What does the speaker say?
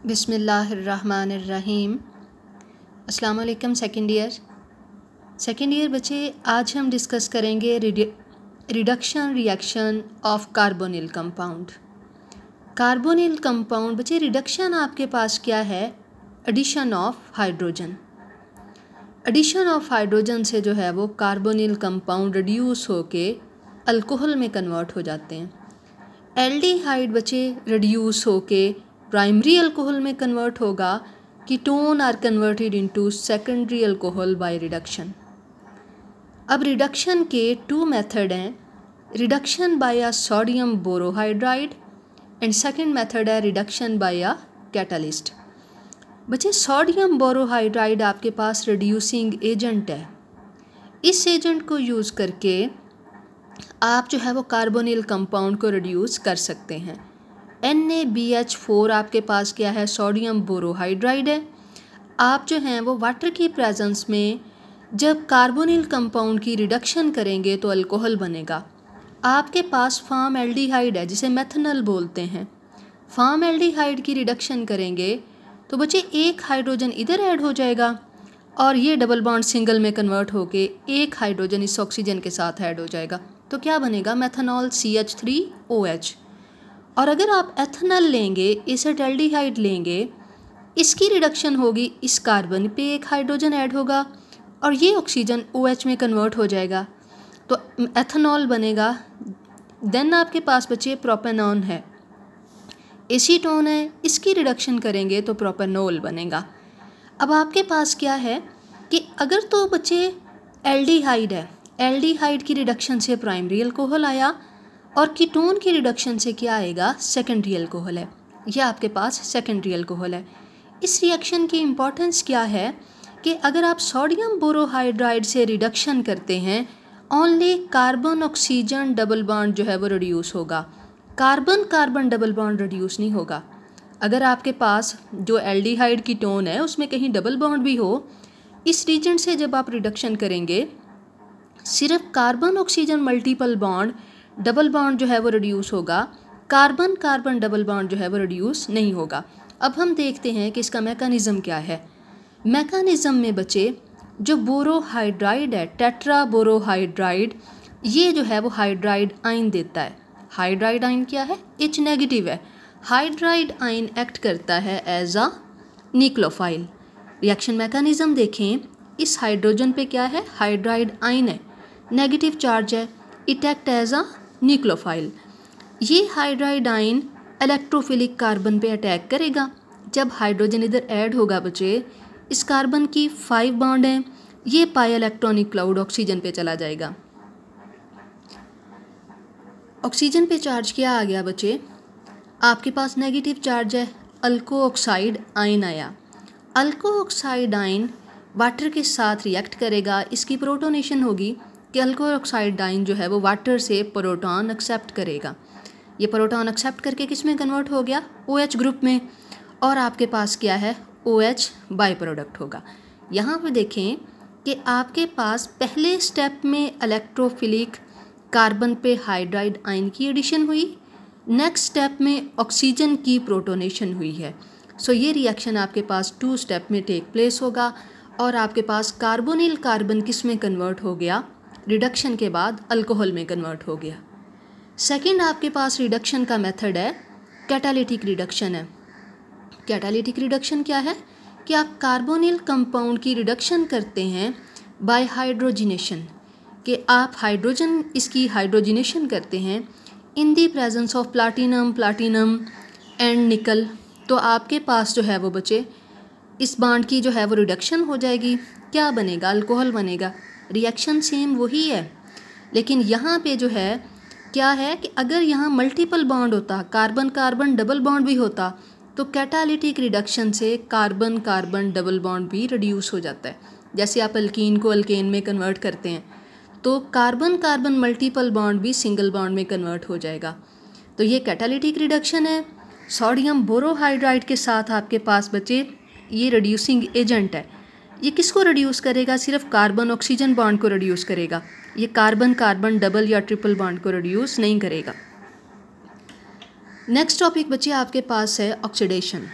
बिस्मिल्लाहिर्रहमानिर्रहीम। अस्सलाम वालेकुम सेकेंड ईयर बच्चे, आज हम डिस्कस करेंगे reduction reaction of carbonyl compound. Carbonyl compound बच्चे रिडक्शन आपके पास क्या है? Addition of hydrogen. Addition of hydrogen से जो है वो कार्बोनिल कंपाउंड रिड्यूस होके अल्कोहल में कन्वर्ट हो जाते हैं। एल्डिहाइड बच्चे रिड्यूस होके प्राइमरी अल्कोहल में कन्वर्ट होगा। Ketone are converted into secondary alcohol by reduction. अब रिडक्शन के टू मेथड हैं, reduction by a sodium borohydride and second method है रिडक्शन बाय अ कैटलिस्ट। बच्चे सोडियम बोरोहाइड्राइड आपके पास रिड्यूसिंग एजेंट है। इस एजेंट को यूज़ करके आप जो है वो कार्बोनिल कंपाउंड को रिड्यूस कर सकते हैं। NaBH4 आपके पास क्या है? सोडियम बोरोहाइड्राइड है। आप जो हैं वो वाटर की प्रेजेंस में जब कार्बोनिल कंपाउंड की रिडक्शन करेंगे तो अल्कोहल बनेगा। आपके पास फार्म एल्डिहाइड है जिसे मेथनॉल बोलते हैं। फार्म एल्डिहाइड की रिडक्शन करेंगे तो बच्चे एक हाइड्रोजन इधर ऐड हो जाएगा और ये डबल बॉन्ड सिंगल में कन्वर्ट होके एक हाइड्रोजन इस ऑक्सीजन के साथ ऐड हो जाएगा। तो क्या बनेगा? Methanol CH3OH। और अगर आप एथनॉल लेंगे, एसिटाल्डिहाइड लेंगे, इसकी रिडक्शन होगी, इस कार्बन पे एक हाइड्रोजन ऐड होगा और ये ऑक्सीजन OH में कन्वर्ट हो जाएगा तो एथनॉल बनेगा। देन आपके पास बचे प्रोपेनॉन है, एसीटोन है, इसकी रिडक्शन करेंगे तो प्रोपेनॉल बनेगा। अब आपके पास क्या है कि अगर तो बचे एल्डिहाइड है, एल्डिहाइड की रिडक्शन से प्राइमरी अल्कोहल आया और कीटोन की रिडक्शन से क्या आएगा? सेकेंडरी अल्कोहल है। यह आपके पास सेकेंडरी अल्कोहल है। इस रिएक्शन की इम्पॉर्टेंस क्या है कि अगर आप सोडियम बोरोहाइड्राइड से रिडक्शन करते हैं, only carbon oxygen double bond जो है वो रिड्यूस होगा, carbon carbon double bond reduce नहीं होगा। अगर आपके पास जो एल्डिहाइड कीटोन है उसमें कहीं डबल बॉन्ड भी हो, इस रीजन से जब आप रिडक्शन करेंगे सिर्फ carbon oxygen multiple bond double bond जो है वो रिड्यूस होगा, कार्बन कार्बन डबल बॉन्ड जो है वो रिड्यूस नहीं होगा। अब हम देखते हैं कि इसका मैकेनिज़्म क्या है। मैकेनिज़्म में बचे जो बोरोहाइड्राइड है, टेट्रा बोरोहाइड्राइड, ये जो है वो हाइड्राइड आयन देता है। हाइड्राइड आयन क्या है? H नेगेटिव है। हाइड्राइड आयन एक्ट करता है as a nucleophile. Reaction mechanism देखें, इस हाइड्रोजन पे क्या है? हाइड्राइड आयन है, नेगेटिव चार्ज है, it act as a nucleophile. ये हाइड्राइड आयन इलेक्ट्रोफिलिक कार्बन पे अटैक करेगा। जब हाइड्रोजन इधर ऐड होगा बच्चे, इस कार्बन की 5 बॉन्ड हैं, ये पाई इलेक्ट्रॉनिक क्लाउड ऑक्सीजन पे चला जाएगा। ऑक्सीजन पे चार्ज क्या आ गया बच्चे? आपके पास नेगेटिव चार्ज है, अल्को ऑक्साइड आयन आया। अल्को ऑक्साइड आयन वाटर के साथ रिएक्ट करेगा, इसकी प्रोटोनेशन होगी कि अल्कोहल ऑक्साइड आयन जो है वो वाटर से प्रोटॉन एक्सेप्ट करेगा। ये प्रोटॉन एक्सेप्ट करके किस में कन्वर्ट हो गया? OH ग्रुप में। और आपके पास क्या है? OH बाय प्रोडक्ट होगा। यहाँ पे देखें कि आपके पास पहले स्टेप में इलेक्ट्रोफिलिक कार्बन पे हाइड्राइड आयन की एडिशन हुई, नेक्स्ट स्टेप में ऑक्सीजन की प्रोटोनेशन हुई है। सो ये रिएक्शन आपके पास 2 स्टेप में टेक प्लेस होगा और आपके पास कार्बोनिल कार्बन किस में कन्वर्ट हो गया? रिडक्शन के बाद अल्कोहल में कन्वर्ट हो गया। सेकंड आपके पास रिडक्शन का मेथड है कैटालिटिक रिडक्शन है। कैटालिटिक रिडक्शन क्या है कि आप कार्बोनिल कंपाउंड की रिडक्शन करते हैं बाय हाइड्रोजिनेशन, कि आप हाइड्रोजन इसकी हाइड्रोजिनेशन करते हैं in the presence of platinum and nickel. तो आपके पास जो है वो बचे इस बॉन्ड की जो है वो रिडक्शन हो जाएगी। क्या बनेगा? अल्कोहल बनेगा। रिएक्शन सेम वही है, लेकिन यहाँ पे जो है क्या है कि अगर यहाँ मल्टीपल बॉन्ड होता, कार्बन कार्बन डबल बॉन्ड भी होता, तो कैटालिटिक रिडक्शन से कार्बन कार्बन डबल बॉन्ड भी रिड्यूस हो जाता है। जैसे आप अल्कीन को अल्केन में कन्वर्ट करते हैं तो कार्बन कार्बन मल्टीपल बॉन्ड भी सिंगल बॉन्ड में कन्वर्ट हो जाएगा। तो ये कैटालिटिक रिडक्शन है। सोडियम बोरोहाइड्राइड के साथ आपके पास बचे ये रिड्यूसिंग एजेंट है। ये किसको रिड्यूस करेगा? सिर्फ कार्बन ऑक्सीजन बॉन्ड को रिड्यूस करेगा। ये कार्बन कार्बन डबल या ट्रिपल बॉन्ड को रिड्यूस नहीं करेगा। नेक्स्ट टॉपिक बच्चे आपके पास है ऑक्सीडेशन।